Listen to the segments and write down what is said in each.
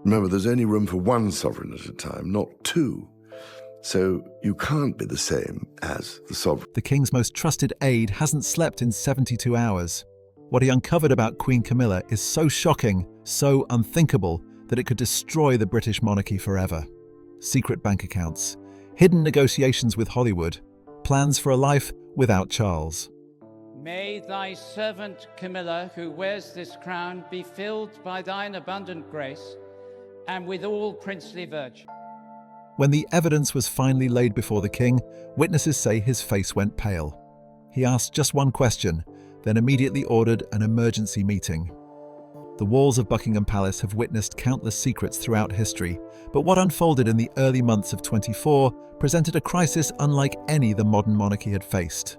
Remember, there's only room for one sovereign at a time, not two. So you can't be the same as the sovereign. The king's most trusted aide hasn't slept in 72 hours. What he uncovered about Queen Camilla is so shocking, so unthinkable, that it could destroy the British monarchy forever. Secret bank accounts, hidden negotiations with Hollywood, plans for a life without Charles. May thy servant Camilla, who wears this crown, be filled by thine abundant grace, and with all princely virtue. When the evidence was finally laid before the king, witnesses say his face went pale. He asked just one question, then immediately ordered an emergency meeting. The walls of Buckingham Palace have witnessed countless secrets throughout history, but what unfolded in the early months of 24 presented a crisis unlike any the modern monarchy had faced.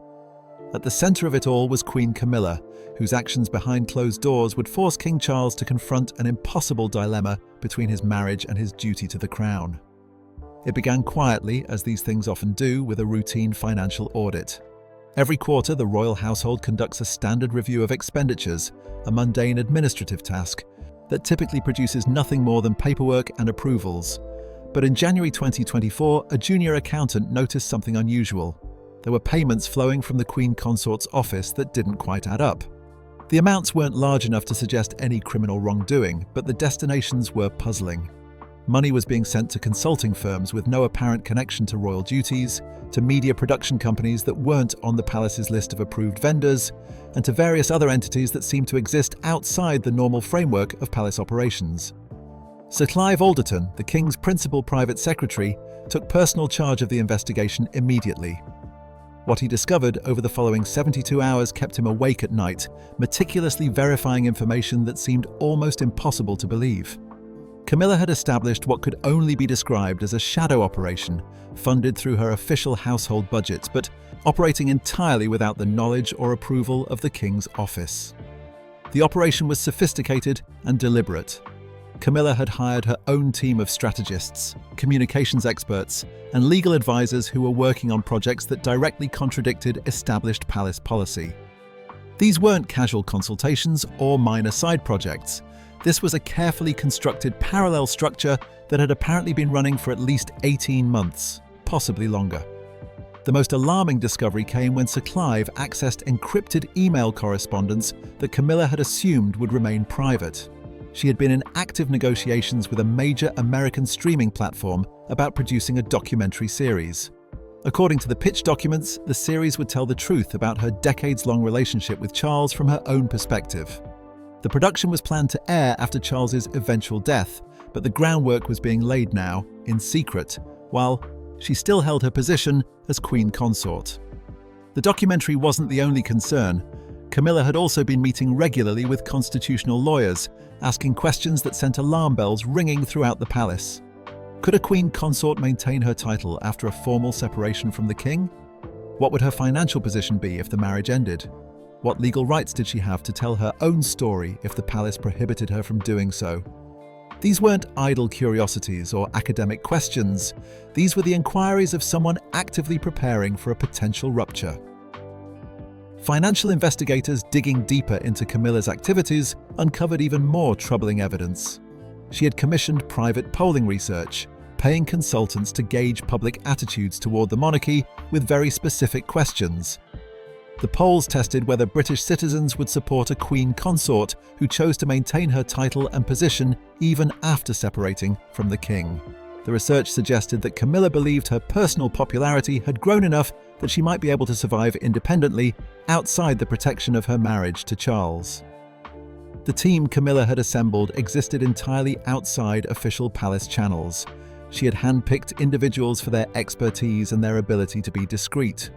At the center of it all was Queen Camilla, whose actions behind closed doors would force King Charles to confront an impossible dilemma between his marriage and his duty to the crown. It began quietly, as these things often do, with a routine financial audit. Every quarter, the royal household conducts a standard review of expenditures, a mundane administrative task that typically produces nothing more than paperwork and approvals. But in January 2024, a junior accountant noticed something unusual. There were payments flowing from the Queen Consort's office that didn't quite add up. The amounts weren't large enough to suggest any criminal wrongdoing, but the destinations were puzzling. Money was being sent to consulting firms with no apparent connection to royal duties, to media production companies that weren't on the palace's list of approved vendors, and to various other entities that seemed to exist outside the normal framework of palace operations. Sir Clive Alderton, the King's principal private secretary, took personal charge of the investigation immediately. What he discovered over the following 72 hours kept him awake at night, meticulously verifying information that seemed almost impossible to believe. Camilla had established what could only be described as a shadow operation, funded through her official household budget, but operating entirely without the knowledge or approval of the King's office. The operation was sophisticated and deliberate. Camilla had hired her own team of strategists, communications experts, and legal advisors who were working on projects that directly contradicted established palace policy. These weren't casual consultations or minor side projects. This was a carefully constructed parallel structure that had apparently been running for at least 18 months, possibly longer. The most alarming discovery came when Sir Clive accessed encrypted email correspondence that Camilla had assumed would remain private. She had been in active negotiations with a major American streaming platform about producing a documentary series. According to the pitch documents, the series would tell the truth about her decades-long relationship with Charles from her own perspective. The production was planned to air after Charles's eventual death, but the groundwork was being laid now, in secret, while she still held her position as Queen Consort. The documentary wasn't the only concern. Camilla had also been meeting regularly with constitutional lawyers, asking questions that sent alarm bells ringing throughout the palace. Could a Queen Consort maintain her title after a formal separation from the king? What would her financial position be if the marriage ended? What legal rights did she have to tell her own story if the palace prohibited her from doing so? These weren't idle curiosities or academic questions. These were the inquiries of someone actively preparing for a potential rupture. Financial investigators digging deeper into Camilla's activities uncovered even more troubling evidence. She had commissioned private polling research, paying consultants to gauge public attitudes toward the monarchy with very specific questions. The polls tested whether British citizens would support a Queen Consort who chose to maintain her title and position even after separating from the king. The research suggested that Camilla believed her personal popularity had grown enough that she might be able to survive independently outside the protection of her marriage to Charles. The team Camilla had assembled existed entirely outside official palace channels. She had handpicked individuals for their expertise and their ability to be discreet.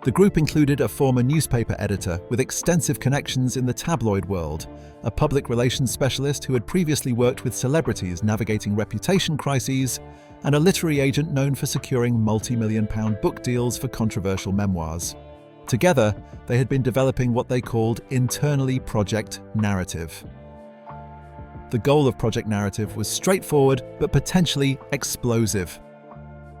The group included a former newspaper editor with extensive connections in the tabloid world, a public relations specialist who had previously worked with celebrities navigating reputation crises, and a literary agent known for securing multi-million-pound book deals for controversial memoirs. Together, they had been developing what they called internally Project Narrative. The goal of Project Narrative was straightforward but potentially explosive.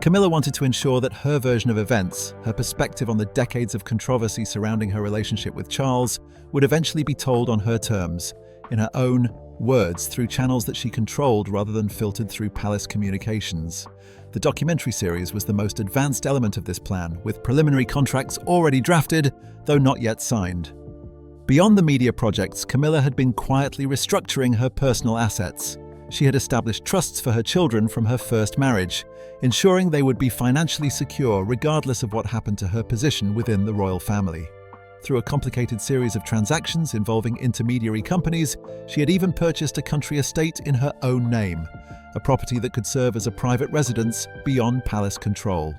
Camilla wanted to ensure that her version of events, her perspective on the decades of controversy surrounding her relationship with Charles, would eventually be told on her terms, in her own, words through channels that she controlled rather than filtered through palace communications. The documentary series was the most advanced element of this plan, with preliminary contracts already drafted, though not yet signed. Beyond the media projects, Camilla had been quietly restructuring her personal assets. She had established trusts for her children from her first marriage, ensuring they would be financially secure regardless of what happened to her position within the royal family. Through a complicated series of transactions involving intermediary companies, she had even purchased a country estate in her own name, a property that could serve as a private residence beyond palace control.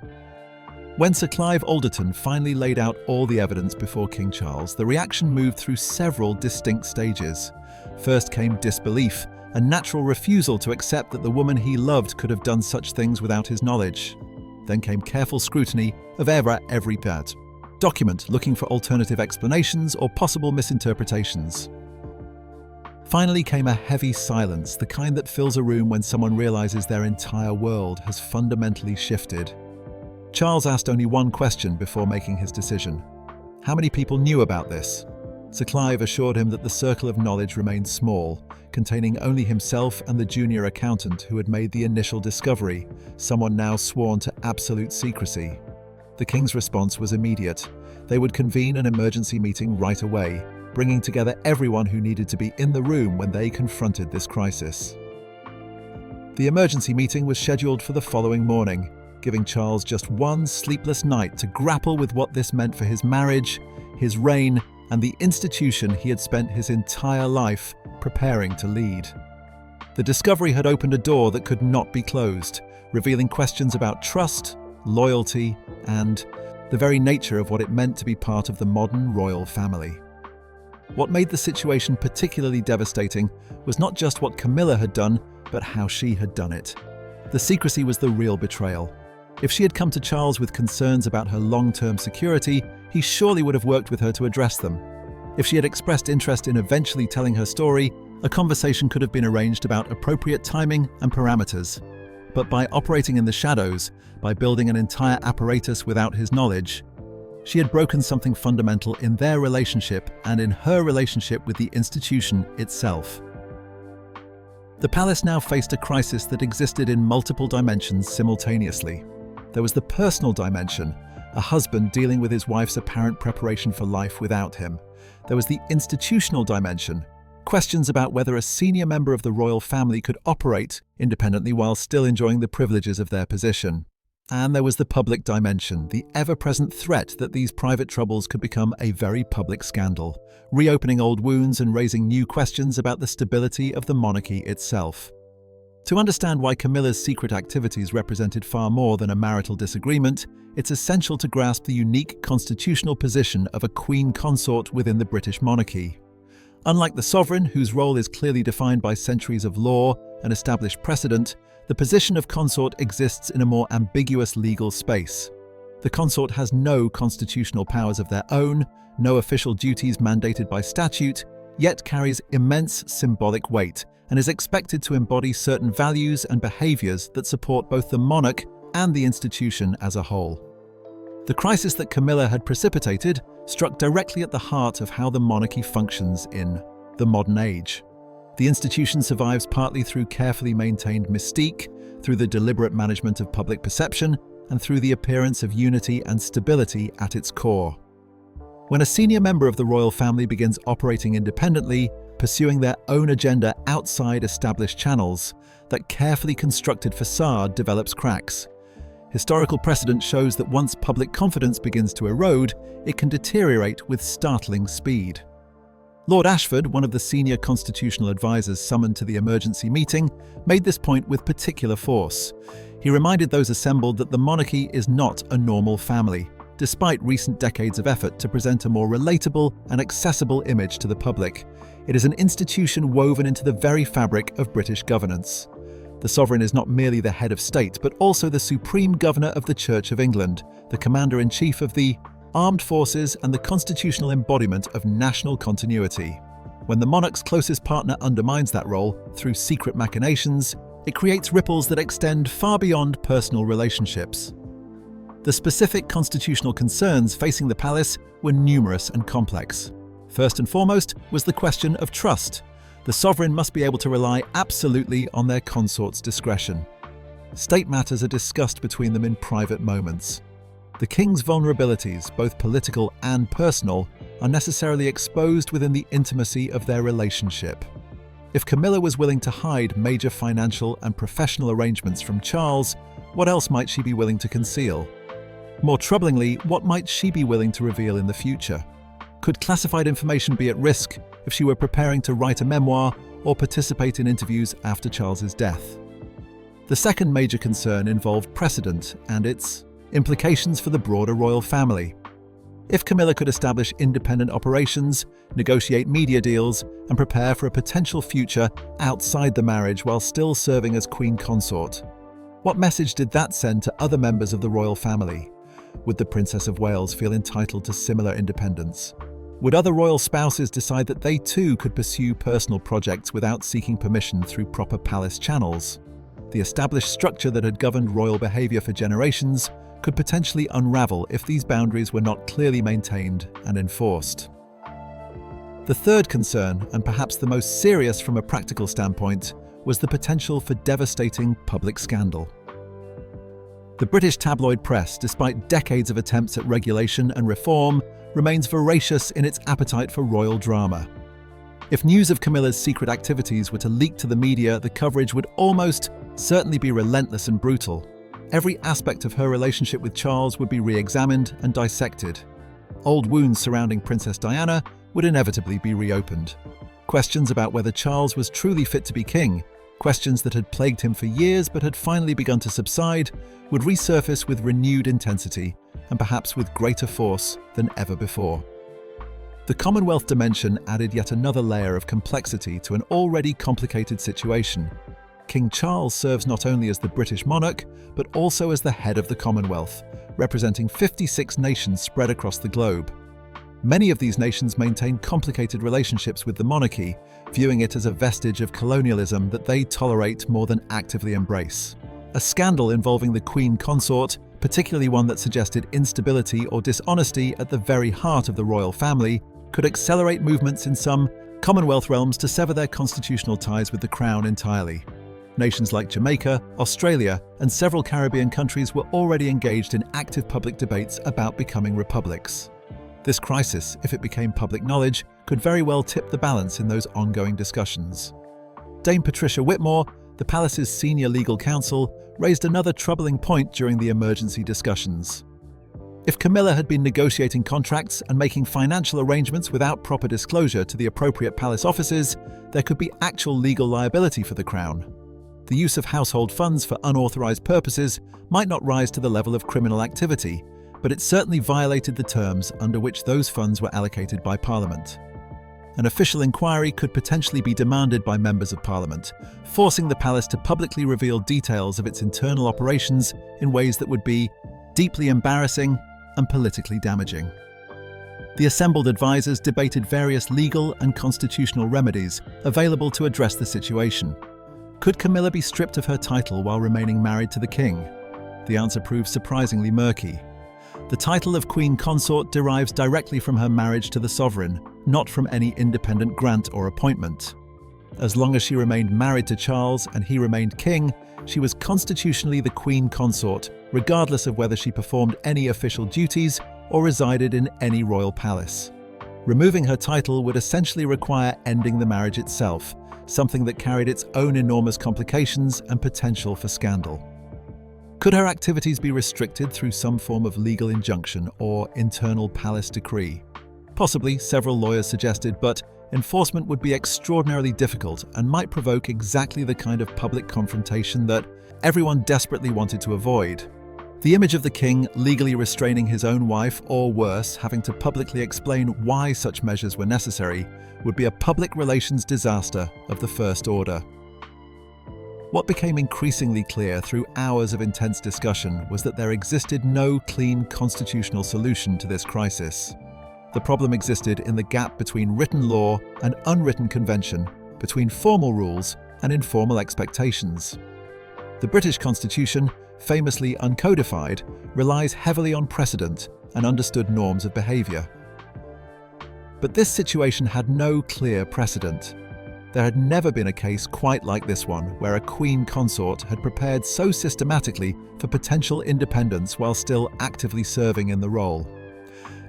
When Sir Clive Alderton finally laid out all the evidence before King Charles, the reaction moved through several distinct stages. First came disbelief, a natural refusal to accept that the woman he loved could have done such things without his knowledge. Then came careful scrutiny of every document, looking for alternative explanations or possible misinterpretations. Finally came a heavy silence, the kind that fills a room when someone realizes their entire world has fundamentally shifted. Charles asked only one question before making his decision. How many people knew about this? Sir Clive assured him that the circle of knowledge remained small, containing only himself and the junior accountant who had made the initial discovery, someone now sworn to absolute secrecy. The king's response was immediate. They would convene an emergency meeting right away, bringing together everyone who needed to be in the room when they confronted this crisis. The emergency meeting was scheduled for the following morning, giving Charles just one sleepless night to grapple with what this meant for his marriage, his reign, and the institution he had spent his entire life preparing to lead. The discovery had opened a door that could not be closed, revealing questions about trust, loyalty, and the very nature of what it meant to be part of the modern royal family. What made the situation particularly devastating was not just what Camilla had done, but how she had done it. The secrecy was the real betrayal. If she had come to Charles with concerns about her long-term security, he surely would have worked with her to address them. If she had expressed interest in eventually telling her story, a conversation could have been arranged about appropriate timing and parameters. But by operating in the shadows, by building an entire apparatus without his knowledge, she had broken something fundamental in their relationship and in her relationship with the institution itself. The palace now faced a crisis that existed in multiple dimensions simultaneously. There was the personal dimension, a husband dealing with his wife's apparent preparation for life without him. There was the institutional dimension, questions about whether a senior member of the royal family could operate independently while still enjoying the privileges of their position. And there was the public dimension, the ever-present threat that these private troubles could become a very public scandal, reopening old wounds and raising new questions about the stability of the monarchy itself. To understand why Camilla's secret activities represented far more than a marital disagreement, it's essential to grasp the unique constitutional position of a queen consort within the British monarchy. Unlike the sovereign, whose role is clearly defined by centuries of law and established precedent, the position of consort exists in a more ambiguous legal space. The consort has no constitutional powers of their own, no official duties mandated by statute, yet carries immense symbolic weight and is expected to embody certain values and behaviours that support both the monarch and the institution as a whole. The crisis that Camilla had precipitated struck directly at the heart of how the monarchy functions in the modern age. The institution survives partly through carefully maintained mystique, through the deliberate management of public perception, and through the appearance of unity and stability at its core. When a senior member of the royal family begins operating independently, pursuing their own agenda outside established channels, that carefully constructed facade develops cracks. Historical precedent shows that once public confidence begins to erode, it can deteriorate with startling speed. Lord Ashford, one of the senior constitutional advisors summoned to the emergency meeting, made this point with particular force. He reminded those assembled that the monarchy is not a normal family, despite recent decades of effort to present a more relatable and accessible image to the public. It is an institution woven into the very fabric of British governance. The sovereign is not merely the head of state, but also the supreme governor of the Church of England, the commander-in-chief of the armed forces and the constitutional embodiment of national continuity. When the monarch's closest partner undermines that role through secret machinations, it creates ripples that extend far beyond personal relationships. The specific constitutional concerns facing the palace were numerous and complex. First and foremost was the question of trust. The sovereign must be able to rely absolutely on their consort's discretion. State matters are discussed between them in private moments. The king's vulnerabilities, both political and personal, are necessarily exposed within the intimacy of their relationship. If Camilla was willing to hide major financial and professional arrangements from Charles, what else might she be willing to conceal? More troublingly, what might she be willing to reveal in the future? Could classified information be at risk if she were preparing to write a memoir or participate in interviews after Charles's death? The second major concern involved precedent and its implications for the broader royal family. If Camilla could establish independent operations, negotiate media deals, and prepare for a potential future outside the marriage while still serving as queen consort, what message did that send to other members of the royal family? Would the Princess of Wales feel entitled to similar independence? Would other royal spouses decide that they too could pursue personal projects without seeking permission through proper palace channels? The established structure that had governed royal behaviour for generations could potentially unravel if these boundaries were not clearly maintained and enforced. The third concern, and perhaps the most serious from a practical standpoint, was the potential for devastating public scandal. The British tabloid press, despite decades of attempts at regulation and reform, remains voracious in its appetite for royal drama. If news of Camilla's secret activities were to leak to the media, the coverage would almost certainly be relentless and brutal. Every aspect of her relationship with Charles would be re-examined and dissected. Old wounds surrounding Princess Diana would inevitably be reopened. Questions about whether Charles was truly fit to be king, questions that had plagued him for years but had finally begun to subside, would resurface with renewed intensity and perhaps with greater force than ever before. The Commonwealth dimension added yet another layer of complexity to an already complicated situation. King Charles serves not only as the British monarch, but also as the head of the Commonwealth, representing 56 nations spread across the globe. Many of these nations maintain complicated relationships with the monarchy, viewing it as a vestige of colonialism that they tolerate more than actively embrace. A scandal involving the Queen Consort, particularly one that suggested instability or dishonesty at the very heart of the royal family, could accelerate movements in some Commonwealth realms to sever their constitutional ties with the Crown entirely. Nations like Jamaica, Australia, and several Caribbean countries were already engaged in active public debates about becoming republics. This crisis, if it became public knowledge, could very well tip the balance in those ongoing discussions. Dame Patricia Whitmore, the palace's senior legal counsel, raised another troubling point during the emergency discussions. If Camilla had been negotiating contracts and making financial arrangements without proper disclosure to the appropriate palace offices, there could be actual legal liability for the Crown. The use of household funds for unauthorized purposes might not rise to the level of criminal activity, but it certainly violated the terms under which those funds were allocated by Parliament. An official inquiry could potentially be demanded by members of Parliament, forcing the palace to publicly reveal details of its internal operations in ways that would be deeply embarrassing and politically damaging. The assembled advisors debated various legal and constitutional remedies available to address the situation. Could Camilla be stripped of her title while remaining married to the king? The answer proves surprisingly murky. The title of Queen Consort derives directly from her marriage to the sovereign, not from any independent grant or appointment. As long as she remained married to Charles and he remained king, she was constitutionally the Queen Consort, regardless of whether she performed any official duties or resided in any royal palace. Removing her title would essentially require ending the marriage itself, something that carried its own enormous complications and potential for scandal. Could her activities be restricted through some form of legal injunction or internal palace decree? Possibly, several lawyers suggested, but enforcement would be extraordinarily difficult and might provoke exactly the kind of public confrontation that everyone desperately wanted to avoid. The image of the king legally restraining his own wife, or worse, having to publicly explain why such measures were necessary, would be a public relations disaster of the first order. What became increasingly clear through hours of intense discussion was that there existed no clean constitutional solution to this crisis. The problem existed in the gap between written law and unwritten convention, between formal rules and informal expectations. The British Constitution, famously uncodified, relies heavily on precedent and understood norms of behaviour. But this situation had no clear precedent. There had never been a case quite like this one, where a queen consort had prepared so systematically for potential independence while still actively serving in the role.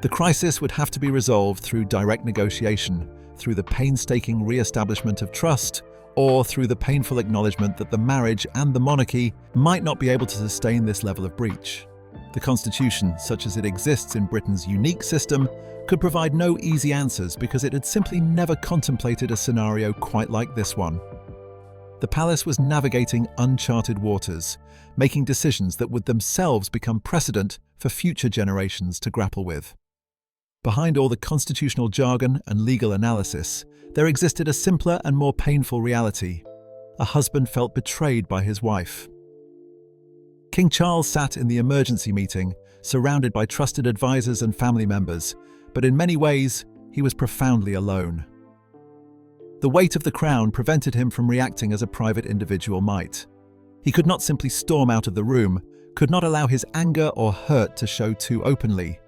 The crisis would have to be resolved through direct negotiation, through the painstaking re-establishment of trust, or through the painful acknowledgement that the marriage and the monarchy might not be able to sustain this level of breach. The constitution, such as it exists in Britain's unique system, could provide no easy answers because it had simply never contemplated a scenario quite like this one. The palace was navigating uncharted waters, making decisions that would themselves become precedent for future generations to grapple with. Behind all the constitutional jargon and legal analysis, there existed a simpler and more painful reality. A husband felt betrayed by his wife. King Charles sat in the emergency meeting, surrounded by trusted advisors and family members, but in many ways, he was profoundly alone. The weight of the crown prevented him from reacting as a private individual might. He could not simply storm out of the room, could not allow his anger or hurt to show too openly,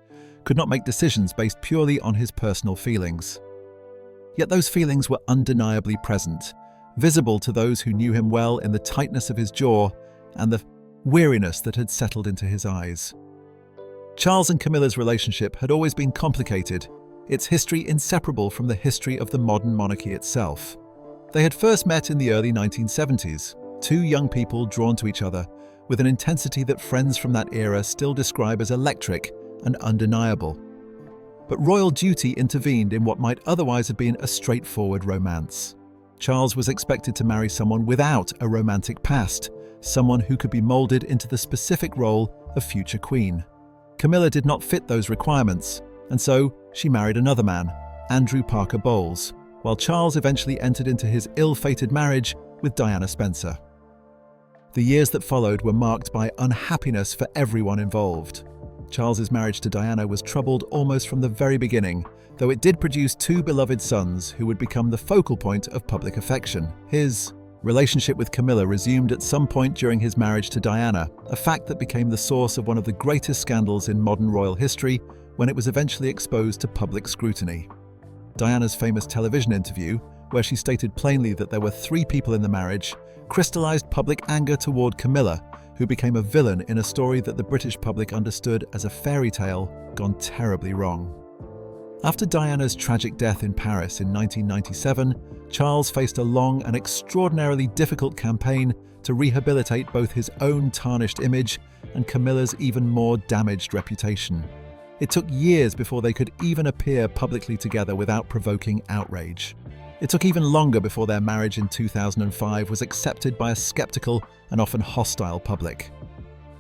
could not make decisions based purely on his personal feelings. Yet those feelings were undeniably present, visible to those who knew him well in the tightness of his jaw and the weariness that had settled into his eyes. Charles and Camilla's relationship had always been complicated, its history inseparable from the history of the modern monarchy itself. They had first met in the early 1970s, two young people drawn to each other, with an intensity that friends from that era still describe as electric and undeniable. But royal duty intervened in what might otherwise have been a straightforward romance. Charles was expected to marry someone without a romantic past, someone who could be molded into the specific role of future queen. Camilla did not fit those requirements, and so she married another man, Andrew Parker Bowles, while Charles eventually entered into his ill-fated marriage with Diana Spencer. The years that followed were marked by unhappiness for everyone involved. Charles's marriage to Diana was troubled almost from the very beginning, though it did produce two beloved sons who would become the focal point of public affection. His relationship with Camilla resumed at some point during his marriage to Diana, a fact that became the source of one of the greatest scandals in modern royal history when it was eventually exposed to public scrutiny. Diana's famous television interview, where she stated plainly that there were three people in the marriage, crystallized public anger toward Camilla, who became a villain in a story that the British public understood as a fairy tale gone terribly wrong. After Diana's tragic death in Paris in 1997, Charles faced a long and extraordinarily difficult campaign to rehabilitate both his own tarnished image and Camilla's even more damaged reputation. It took years before they could even appear publicly together without provoking outrage. It took even longer before their marriage in 2005 was accepted by a skeptical and often hostile public.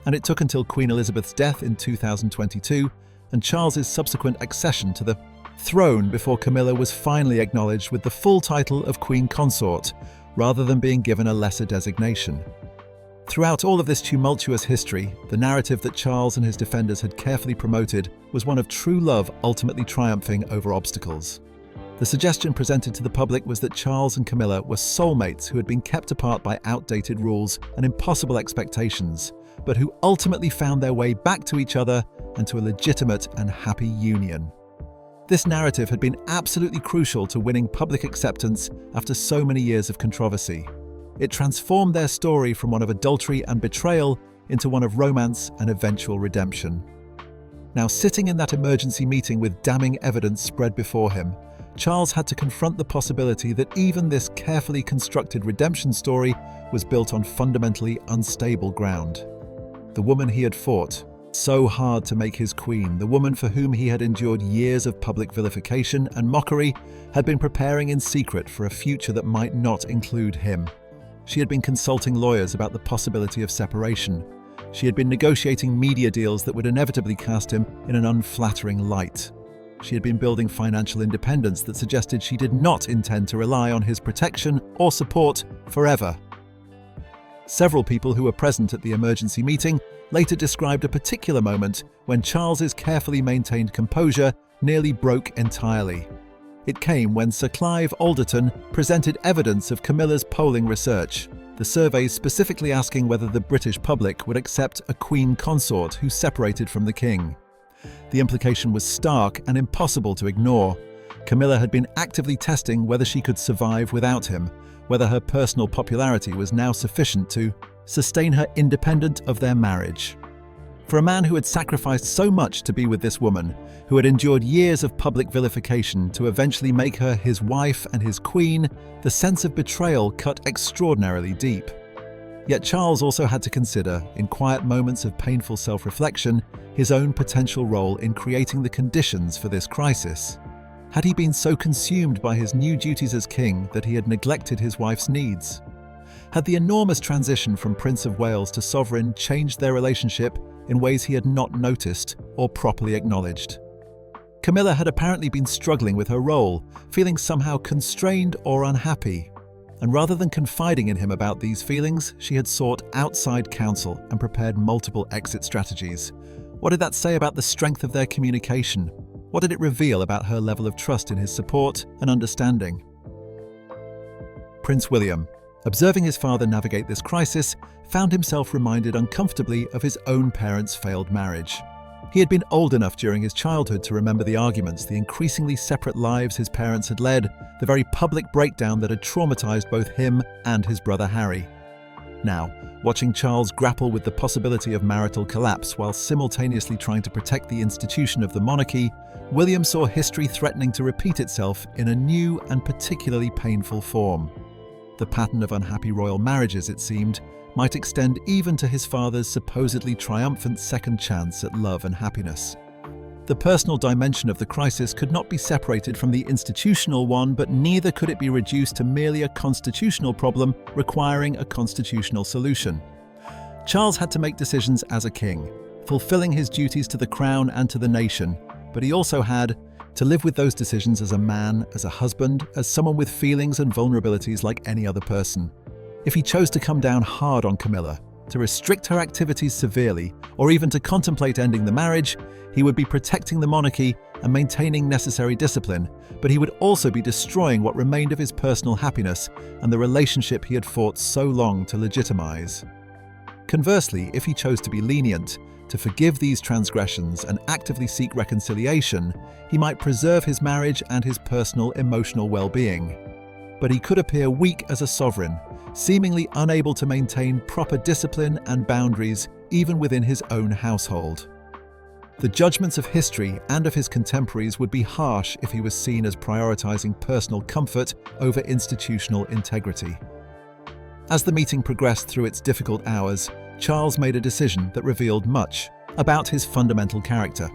And it took until Queen Elizabeth's death in 2022 and Charles's subsequent accession to the throne before Camilla was finally acknowledged with the full title of Queen Consort, rather than being given a lesser designation. Throughout all of this tumultuous history, the narrative that Charles and his defenders had carefully promoted was one of true love ultimately triumphing over obstacles. The suggestion presented to the public was that Charles and Camilla were soulmates who had been kept apart by outdated rules and impossible expectations, but who ultimately found their way back to each other and to a legitimate and happy union. This narrative had been absolutely crucial to winning public acceptance after so many years of controversy. It transformed their story from one of adultery and betrayal into one of romance and eventual redemption. Now, sitting in that emergency meeting with damning evidence spread before him, Charles had to confront the possibility that even this carefully constructed redemption story was built on fundamentally unstable ground. The woman he had fought so hard to make his queen, the woman for whom he had endured years of public vilification and mockery, had been preparing in secret for a future that might not include him. She had been consulting lawyers about the possibility of separation. She had been negotiating media deals that would inevitably cast him in an unflattering light. She had been building financial independence that suggested she did not intend to rely on his protection or support forever. Several people who were present at the emergency meeting later described a particular moment when Charles's carefully maintained composure nearly broke entirely. It came when Sir Clive Alderton presented evidence of Camilla's polling research, the surveys specifically asking whether the British public would accept a queen consort who separated from the king. The implication was stark and impossible to ignore. Camilla had been actively testing whether she could survive without him, whether her personal popularity was now sufficient to sustain her independent of their marriage. For a man who had sacrificed so much to be with this woman, who had endured years of public vilification to eventually make her his wife and his queen, the sense of betrayal cut extraordinarily deep. Yet Charles also had to consider, in quiet moments of painful self-reflection, his own potential role in creating the conditions for this crisis. Had he been so consumed by his new duties as king that he had neglected his wife's needs? Had the enormous transition from Prince of Wales to sovereign changed their relationship in ways he had not noticed or properly acknowledged? Camilla had apparently been struggling with her role, feeling somehow constrained or unhappy. And rather than confiding in him about these feelings, she had sought outside counsel and prepared multiple exit strategies. What did that say about the strength of their communication? What did it reveal about her level of trust in his support and understanding? Prince William, observing his father navigate this crisis, found himself reminded uncomfortably of his own parents' failed marriage. He had been old enough during his childhood to remember the arguments, the increasingly separate lives his parents had led, the very public breakdown that had traumatized both him and his brother Harry. Now, watching Charles grapple with the possibility of marital collapse while simultaneously trying to protect the institution of the monarchy, William saw history threatening to repeat itself in a new and particularly painful form. The pattern of unhappy royal marriages, it seemed, might extend even to his father's supposedly triumphant second chance at love and happiness. The personal dimension of the crisis could not be separated from the institutional one, but neither could it be reduced to merely a constitutional problem requiring a constitutional solution. Charles had to make decisions as a king, fulfilling his duties to the crown and to the nation, but he also had to live with those decisions as a man, as a husband, as someone with feelings and vulnerabilities like any other person. If he chose to come down hard on Camilla, to restrict her activities severely, or even to contemplate ending the marriage, he would be protecting the monarchy and maintaining necessary discipline, but he would also be destroying what remained of his personal happiness and the relationship he had fought so long to legitimize. Conversely, if he chose to be lenient, to forgive these transgressions and actively seek reconciliation, he might preserve his marriage and his personal emotional well-being. But he could appear weak as a sovereign, seemingly unable to maintain proper discipline and boundaries even within his own household. The judgments of history and of his contemporaries would be harsh if he was seen as prioritizing personal comfort over institutional integrity. As the meeting progressed through its difficult hours, Charles made a decision that revealed much about his fundamental character.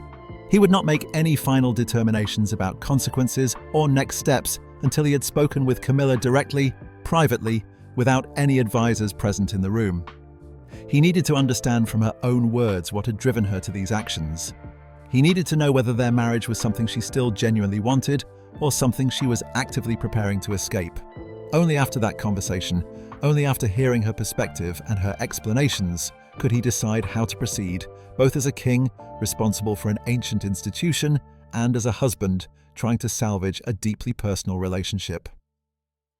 He would not make any final determinations about consequences or next steps until he had spoken with Camilla directly, privately, without any advisors present in the room. He needed to understand from her own words what had driven her to these actions. He needed to know whether their marriage was something she still genuinely wanted or something she was actively preparing to escape. Only after that conversation, only after hearing her perspective and her explanations, could he decide how to proceed, both as a king responsible for an ancient institution and as a husband trying to salvage a deeply personal relationship.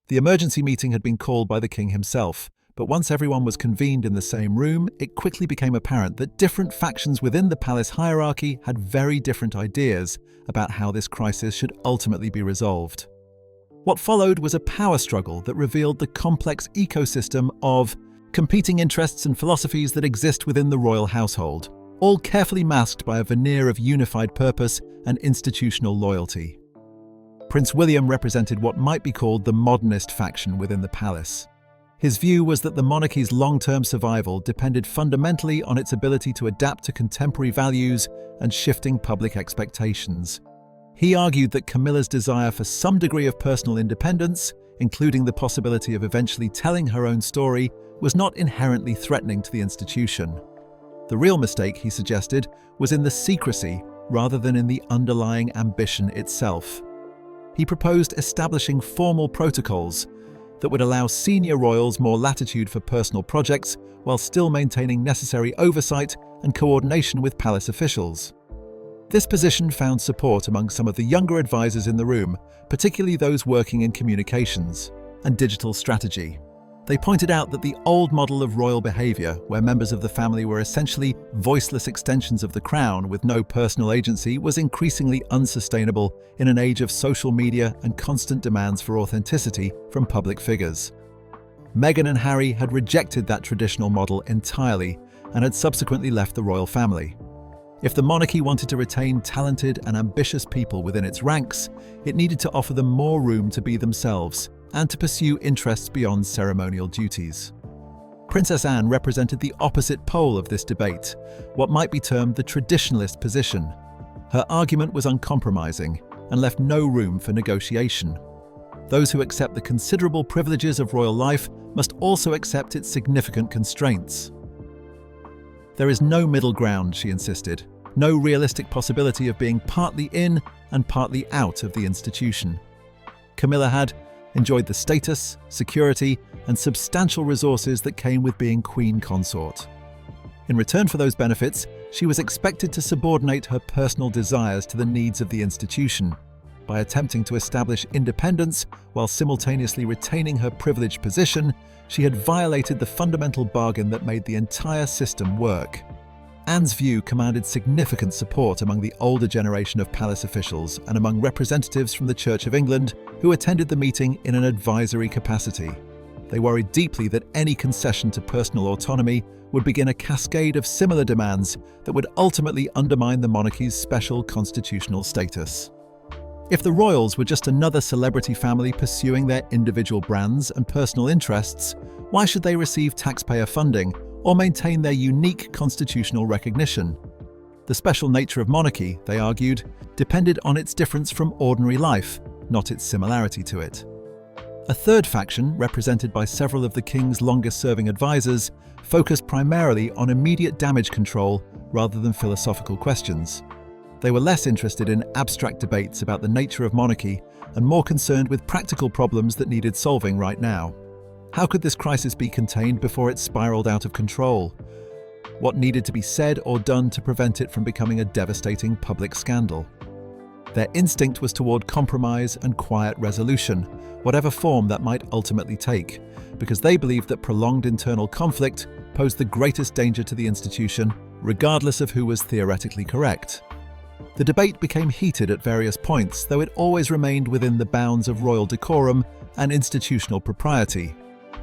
The emergency meeting had been called by the king himself, but once everyone was convened in the same room, it quickly became apparent that different factions within the palace hierarchy had very different ideas about how this crisis should ultimately be resolved. What followed was a power struggle that revealed the complex ecosystem of competing interests and philosophies that exist within the royal household, all carefully masked by a veneer of unified purpose and institutional loyalty. Prince William represented what might be called the modernist faction within the palace. His view was that the monarchy's long-term survival depended fundamentally on its ability to adapt to contemporary values and shifting public expectations. He argued that Camilla's desire for some degree of personal independence, including the possibility of eventually telling her own story, was not inherently threatening to the institution. The real mistake, he suggested, was in the secrecy rather than in the underlying ambition itself. He proposed establishing formal protocols that would allow senior royals more latitude for personal projects while still maintaining necessary oversight and coordination with palace officials. This position found support among some of the younger advisors in the room, particularly those working in communications and digital strategy. They pointed out that the old model of royal behaviour, where members of the family were essentially voiceless extensions of the crown with no personal agency, was increasingly unsustainable in an age of social media and constant demands for authenticity from public figures. Meghan and Harry had rejected that traditional model entirely and had subsequently left the royal family. If the monarchy wanted to retain talented and ambitious people within its ranks, it needed to offer them more room to be themselves and to pursue interests beyond ceremonial duties. Princess Anne represented the opposite pole of this debate, what might be termed the traditionalist position. Her argument was uncompromising and left no room for negotiation. Those who accept the considerable privileges of royal life must also accept its significant constraints. There is no middle ground, she insisted, no realistic possibility of being partly in and partly out of the institution. Camilla had enjoyed the status, security, and substantial resources that came with being queen consort. In return for those benefits, she was expected to subordinate her personal desires to the needs of the institution. By attempting to establish independence while simultaneously retaining her privileged position, she had violated the fundamental bargain that made the entire system work. Anne's view commanded significant support among the older generation of palace officials and among representatives from the Church of England who attended the meeting in an advisory capacity. They worried deeply that any concession to personal autonomy would begin a cascade of similar demands that would ultimately undermine the monarchy's special constitutional status. If the royals were just another celebrity family pursuing their individual brands and personal interests, why should they receive taxpayer funding or maintain their unique constitutional recognition? The special nature of monarchy, they argued, depended on its difference from ordinary life, not its similarity to it. A third faction, represented by several of the king's longest-serving advisors, focused primarily on immediate damage control rather than philosophical questions. They were less interested in abstract debates about the nature of monarchy and more concerned with practical problems that needed solving right now. How could this crisis be contained before it spiraled out of control? What needed to be said or done to prevent it from becoming a devastating public scandal? Their instinct was toward compromise and quiet resolution, whatever form that might ultimately take, because they believed that prolonged internal conflict posed the greatest danger to the institution, regardless of who was theoretically correct. The debate became heated at various points, though it always remained within the bounds of royal decorum and institutional propriety.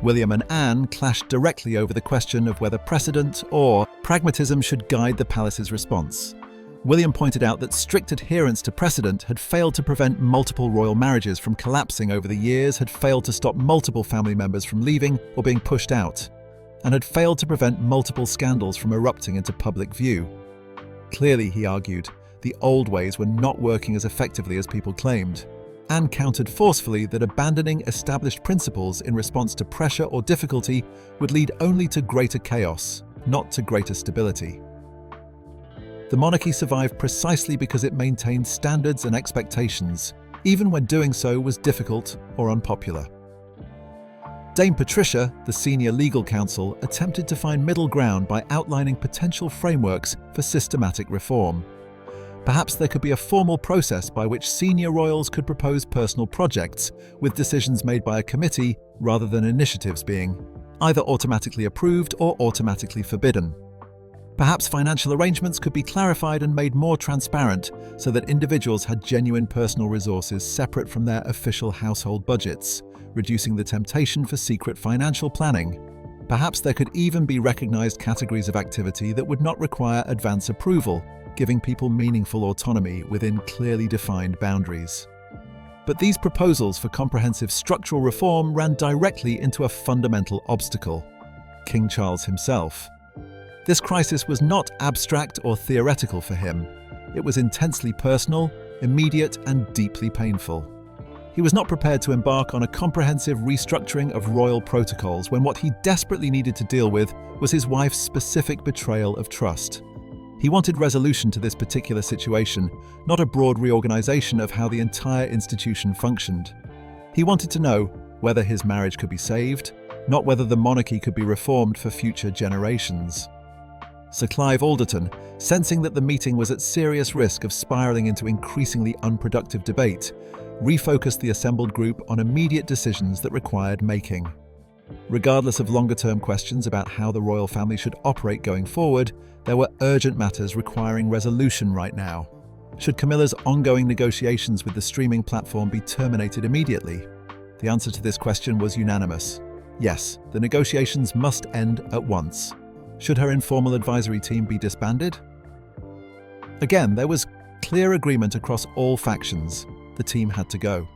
William and Anne clashed directly over the question of whether precedent or pragmatism should guide the palace's response. William pointed out that strict adherence to precedent had failed to prevent multiple royal marriages from collapsing over the years, had failed to stop multiple family members from leaving or being pushed out, and had failed to prevent multiple scandals from erupting into public view. Clearly, he argued, the old ways were not working as effectively as people claimed. Anne countered forcefully that abandoning established principles in response to pressure or difficulty would lead only to greater chaos, not to greater stability. The monarchy survived precisely because it maintained standards and expectations, even when doing so was difficult or unpopular. Dame Patricia, the senior legal counsel, attempted to find middle ground by outlining potential frameworks for systematic reform. Perhaps there could be a formal process by which senior royals could propose personal projects, with decisions made by a committee rather than initiatives being either automatically approved or automatically forbidden. Perhaps financial arrangements could be clarified and made more transparent so that individuals had genuine personal resources separate from their official household budgets, reducing the temptation for secret financial planning. Perhaps there could even be recognized categories of activity that would not require advance approval, giving people meaningful autonomy within clearly defined boundaries. But these proposals for comprehensive structural reform ran directly into a fundamental obstacle: King Charles himself. This crisis was not abstract or theoretical for him. It was intensely personal, immediate, and deeply painful. He was not prepared to embark on a comprehensive restructuring of royal protocols when what he desperately needed to deal with was his wife's specific betrayal of trust. He wanted resolution to this particular situation, not a broad reorganization of how the entire institution functioned. He wanted to know whether his marriage could be saved, not whether the monarchy could be reformed for future generations. Sir Clive Alderton, sensing that the meeting was at serious risk of spiraling into increasingly unproductive debate, refocused the assembled group on immediate decisions that required making. Regardless of longer-term questions about how the royal family should operate going forward, there were urgent matters requiring resolution right now. Should Camilla's ongoing negotiations with the streaming platform be terminated immediately? The answer to this question was unanimous. Yes, the negotiations must end at once. Should her informal advisory team be disbanded? Again, there was clear agreement across all factions. The team had to go.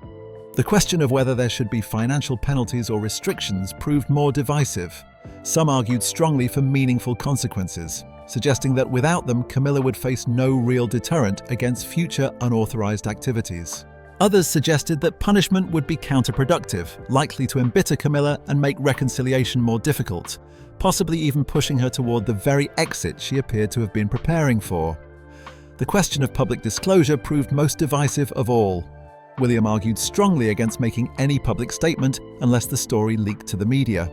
The question of whether there should be financial penalties or restrictions proved more divisive. Some argued strongly for meaningful consequences, suggesting that without them, Camilla would face no real deterrent against future unauthorized activities. Others suggested that punishment would be counterproductive, likely to embitter Camilla and make reconciliation more difficult, possibly even pushing her toward the very exit she appeared to have been preparing for. The question of public disclosure proved most divisive of all. William argued strongly against making any public statement unless the story leaked to the media.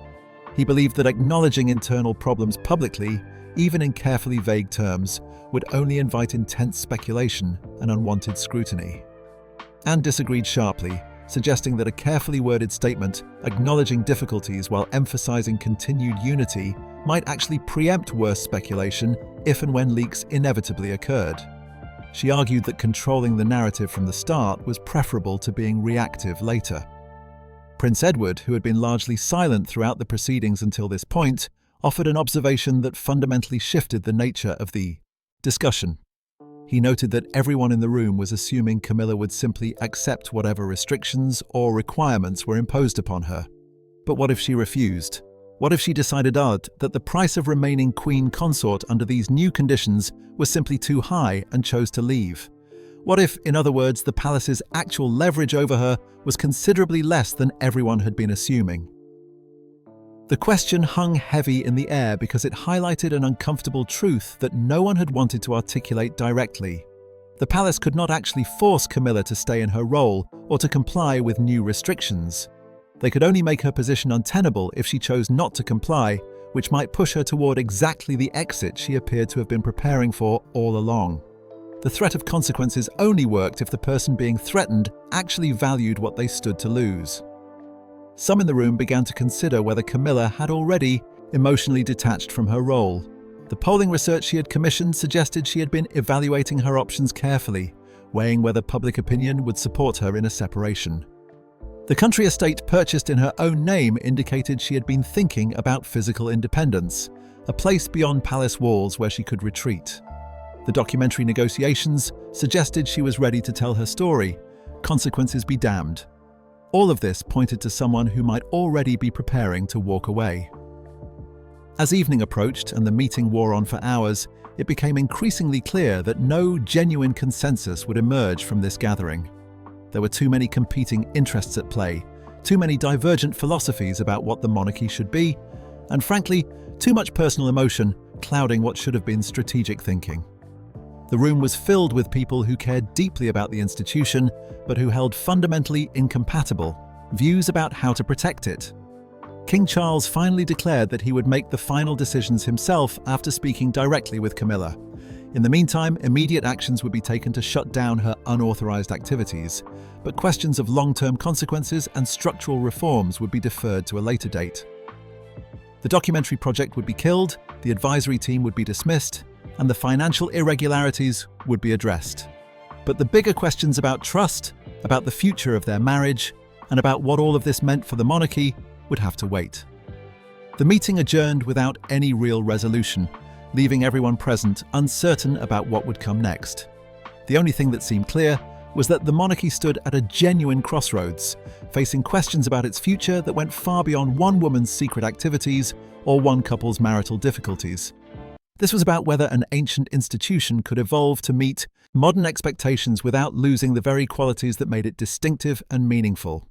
He believed that acknowledging internal problems publicly, even in carefully vague terms, would only invite intense speculation and unwanted scrutiny. Anne disagreed sharply, suggesting that a carefully worded statement acknowledging difficulties while emphasizing continued unity might actually preempt worse speculation if and when leaks inevitably occurred. She argued that controlling the narrative from the start was preferable to being reactive later. Prince Edward, who had been largely silent throughout the proceedings until this point, offered an observation that fundamentally shifted the nature of the discussion. He noted that everyone in the room was assuming Camilla would simply accept whatever restrictions or requirements were imposed upon her. But what if she refused? What if she decided that the price of remaining queen consort under these new conditions was simply too high and chose to leave? What if, in other words, the palace's actual leverage over her was considerably less than everyone had been assuming? The question hung heavy in the air because it highlighted an uncomfortable truth that no one had wanted to articulate directly. The palace could not actually force Camilla to stay in her role or to comply with new restrictions. They could only make her position untenable if she chose not to comply, which might push her toward exactly the exit she appeared to have been preparing for all along. The threat of consequences only worked if the person being threatened actually valued what they stood to lose. Some in the room began to consider whether Camilla had already emotionally detached from her role. The polling research she had commissioned suggested she had been evaluating her options carefully, weighing whether public opinion would support her in a separation. The country estate purchased in her own name indicated she had been thinking about physical independence, a place beyond palace walls where she could retreat. The documentary negotiations suggested she was ready to tell her story, consequences be damned. All of this pointed to someone who might already be preparing to walk away. As evening approached and the meeting wore on for hours, it became increasingly clear that no genuine consensus would emerge from this gathering. There were too many competing interests at play, too many divergent philosophies about what the monarchy should be, and frankly, too much personal emotion clouding what should have been strategic thinking. The room was filled with people who cared deeply about the institution, but who held fundamentally incompatible views about how to protect it. King Charles finally declared that he would make the final decisions himself after speaking directly with Camilla. In the meantime, immediate actions would be taken to shut down her unauthorized activities, but questions of long-term consequences and structural reforms would be deferred to a later date. The documentary project would be killed, the advisory team would be dismissed, and the financial irregularities would be addressed. But the bigger questions about trust, about the future of their marriage, and about what all of this meant for the monarchy would have to wait. The meeting adjourned without any real resolution, leaving everyone present uncertain about what would come next. The only thing that seemed clear was that the monarchy stood at a genuine crossroads, facing questions about its future that went far beyond one woman's secret activities or one couple's marital difficulties. This was about whether an ancient institution could evolve to meet modern expectations without losing the very qualities that made it distinctive and meaningful.